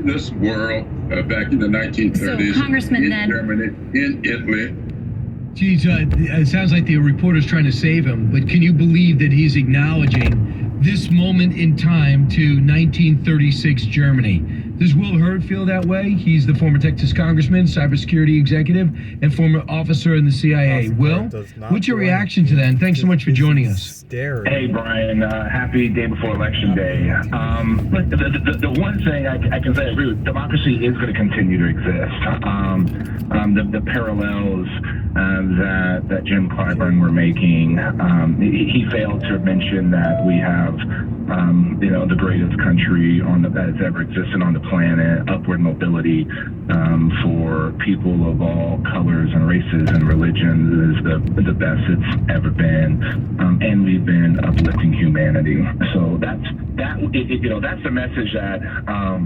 this world back in the 1930s. So, Congressman, in then Germany, in Italy. Geez, it sounds like the reporter's trying to save him, but can you believe that he's acknowledging this moment in time to 1936 Germany? Does Will Hurd feel that way? He's the former Texas congressman, cybersecurity executive, and former officer in the CIA. Will, what's your reaction to that? And thanks so much for joining us. Hey, Brian. Happy day before Election Day. Look, the one thing I can say, I agree with, democracy is going to continue to exist. The parallels that Jim Clyburn were making, he failed to mention that we have, the greatest country that has ever existed on the planet, upward mobility for people of all colors and races and religions is the best it's ever been, and we've been uplifting humanity. So that's the message that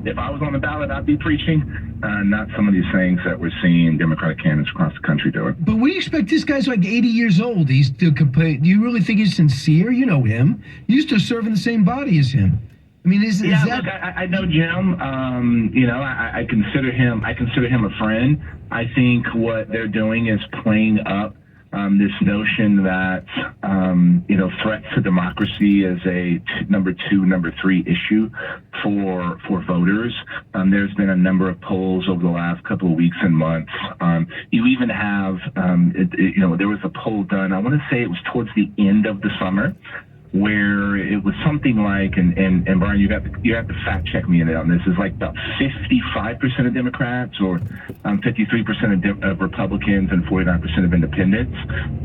if I was on the ballot, I'd be preaching, not some of these things that we're seeing Democratic candidates across the country doing. But what do you expect? This guy's like 80 years old. He's still complaining. Do you really think he's sincere? You know him. You used to serve in the same body as him. I mean, is that? Look, I know Jim. I consider him a friend. I think what they're doing is playing up this notion that threats to democracy is a number 2, number 3 issue for voters. There's been a number of polls over the last couple of weeks and months. You even have, there was a poll done. I want to say it was towards the end of the summer, where it was something like, and Brian, you have to fact check me on this, is like about 55% of Democrats or 53% of Republicans and 49% of independents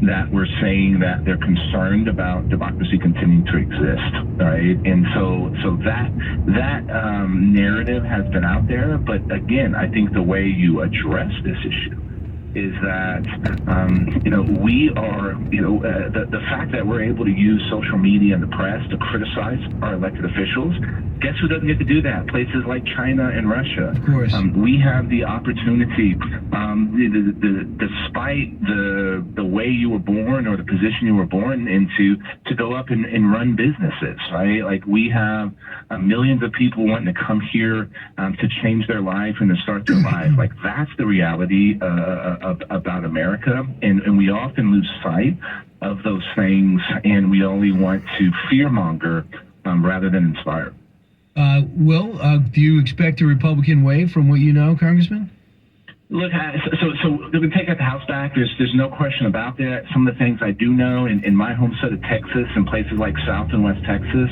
that were saying that they're concerned about democracy continuing to exist, right? And so that narrative has been out there, but again, I think the way you address this issue is that, we are, the fact that we're able to use social media and the press to criticize our elected officials, guess who doesn't get to do that? Places like China and Russia. Of course. We have the opportunity, despite the way you were born or the position you were born into, to go up and run businesses, right? Like we have millions of people wanting to come here to change their life and to start their life. Like that's the reality about America, and we often lose sight of those things, and we only want to fearmonger rather than inspire. Will, do you expect a Republican wave from what you know, Congressman? Look, so we can take out the House back. There's no question about that. Some of the things I do know in my home state of Texas and places like South and West Texas,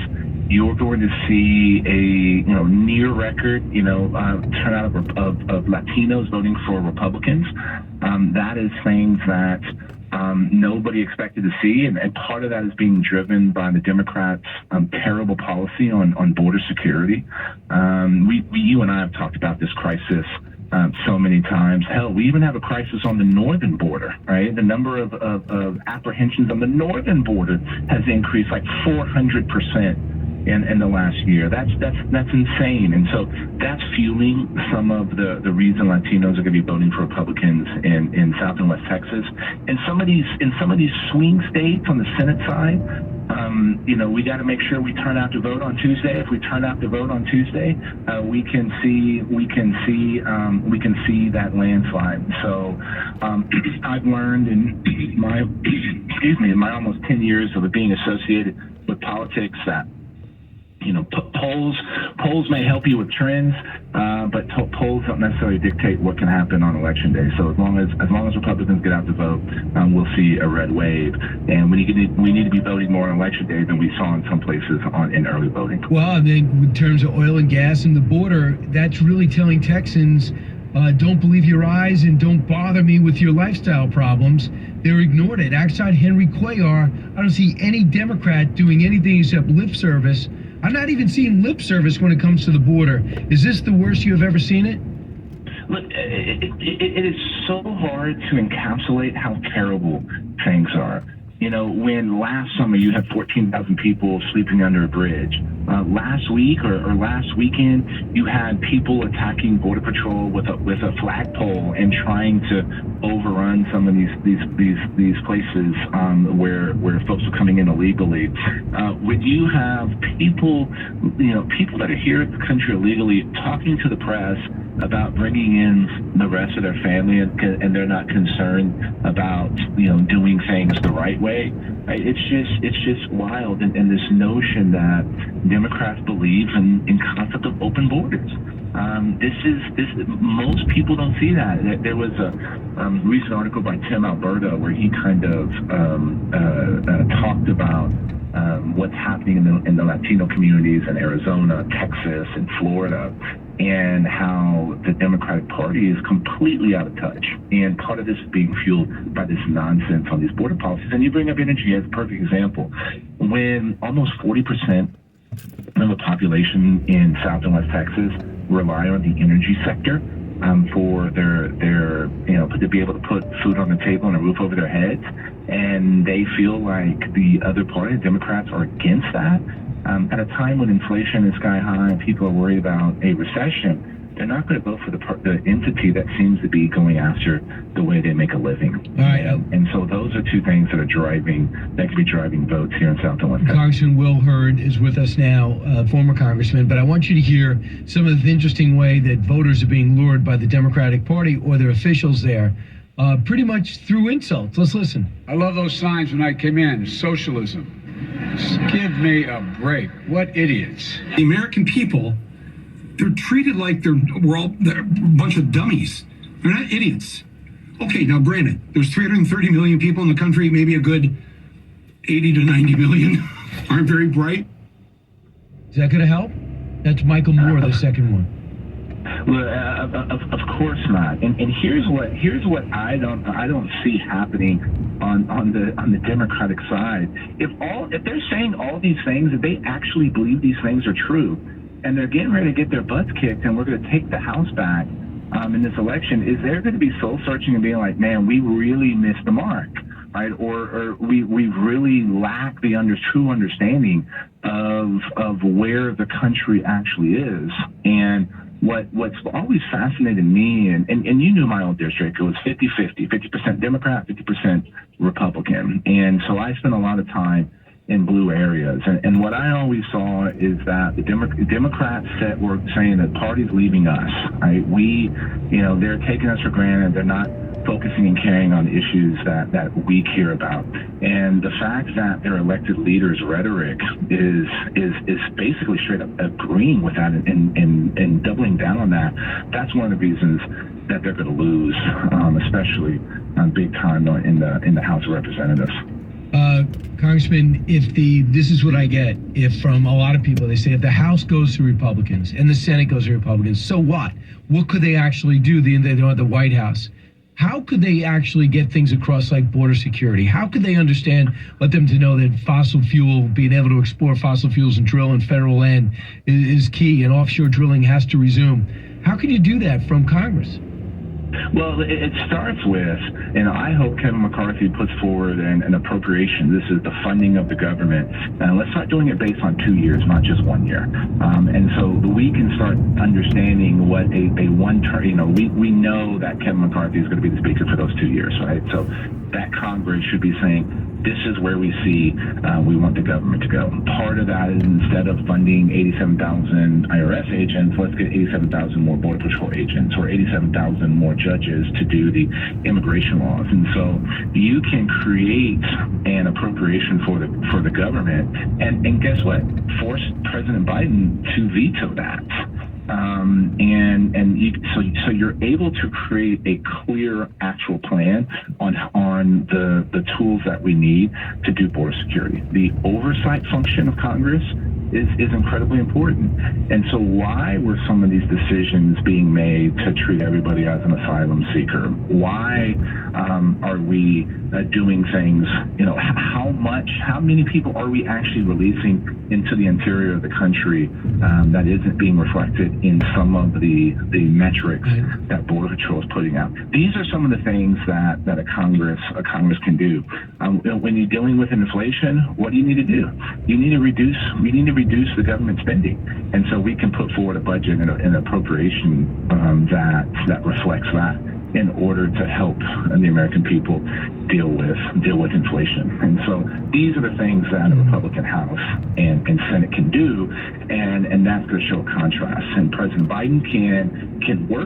you're going to see a near record turnout of Latinos voting for Republicans. That is things that nobody expected to see, and part of that is being driven by the Democrats' terrible policy on border security. You and I have talked about this crisis so many times. Hell, we even have a crisis on the northern border, right? The number of apprehensions on the northern border has increased like 400% in the last year. That's insane. And so that's fueling some of the reason Latinos are going to be voting for Republicans in South and West Texas. And some of these swing states on the Senate side, we got to make sure we turn out to vote on Tuesday. If we turn out to vote on Tuesday, we can see that landslide. So I've learned in my almost 10 years of being associated with politics that polls may help you with trends, but polls don't necessarily dictate what can happen on Election Day. So as long as Republicans get out to vote, we'll see a red wave. And we need to be voting more on Election Day than we saw in some places in early voting. Well, in terms of oil and gas and the border, that's really telling Texans, don't believe your eyes and don't bother me with your lifestyle problems. They're ignored it. Outside Henry Cuellar, I don't see any Democrat doing anything except lip service. I'm not even seeing lip service when it comes to the border. Is this the worst you have ever seen it? Look, it is so hard to encapsulate how terrible things are. When last summer you had 14,000 people sleeping under a bridge, last week or last weekend you had people attacking Border Patrol with a flagpole and trying to overrun some of these places where folks are coming in illegally. When you have people that are here in the country illegally talking to the press about bringing in the rest of their family, and they're not concerned about doing things the right way. Right? It's just wild, and this notion that Democrats believe in concept of open borders. Most people don't see that. There was a recent article by Tim Alberta where he kind of talked about what's happening in the Latino communities in Arizona, Texas, and Florida, and how the Democratic Party is completely out of touch. And part of this is being fueled by this nonsense on these border policies. And you bring up energy as a perfect example. When almost 40% of the population in South and West Texas rely on the energy sector for their to be able to put food on the table and a roof over their heads, and they feel like the other party, Democrats, are against that. At a time when inflation is sky high and people are worried about a recession, they're not going to vote for the entity that seems to be going after the way they make a living. All right. And so those are two things that could be driving votes here in South and West Texas. Congressman Will Hurd is with us now, former congressman, but I want you to hear some of the interesting way that voters are being lured by the Democratic Party or their officials there, pretty much through insults. Let's listen. I love those signs when I came in. Socialism. Just give me a break. What idiots. The American people, they're treated like they're a bunch of dummies. They're not idiots. Okay, now granted, there's 330 million people in the country, maybe a good 80 to 90 million aren't very bright. Is that going to help? That's Michael Moore, the second one. Well, of course not. And here's what I don't see happening on the Democratic side. If they're saying all these things, if they actually believe these things are true, and they're getting ready to get their butts kicked, and we're going to take the House back in this election, is there going to be soul searching and being like, man, we really missed the mark, right? Or we really lack the true understanding of where the country actually is. And what's always fascinated me, and you knew my old district, it was 50-50, 50% Democrat, 50% Republican. And so I spent a lot of time in blue areas. And what I always saw is that the Democrats were saying that party's leaving us, right? They're taking us for granted. They're not focusing and caring on issues that we care about. And the fact that their elected leaders' rhetoric is basically straight up agreeing with that and doubling down on that, that's one of the reasons that they're going to lose, especially big time in the House of Representatives. Congressman, this is what I get from a lot of people. They say if the House goes to Republicans and the Senate goes to Republicans, so what? What could they actually do? They don't have the White House. How could they actually get things across like border security? How could they let them to know that fossil fuel, being able to explore fossil fuels and drill in federal land is key, and offshore drilling has to resume? How can you do that from Congress? Well, it starts with, and I hope Kevin McCarthy puts forward an appropriation. This is the funding of the government. And let's start doing it based on 2 years, not just 1 year. And so we can start understanding what a one-term, we know that Kevin McCarthy is going to be the speaker for those 2 years, right? So that Congress should be saying, this is where we see we want the government to go. Part of that is instead of funding 87,000 IRS agents, let's get 87,000 more Border Patrol agents or 87,000 more judges to do the immigration laws. And so you can create an appropriation for the government, and guess what? Force President Biden to veto that. So you're able to create a clear actual plan on the tools that we need to do border security. The oversight function of Congress is incredibly important. And so why were some of these decisions being made to treat everybody as an asylum seeker? Why are we doing things, how many people are we actually releasing into the interior of the country that isn't being reflected in some of the metrics that Border Patrol is putting out? These are some of the things that a Congress can do. When you're dealing with inflation, what do you need to do? We need to reduce the government spending. And so we can put forward a budget and an appropriation that reflects that in order to help the American people deal with inflation. And so these are the things that a Republican House and Senate can do, and that's going to show a contrast. And President Biden can work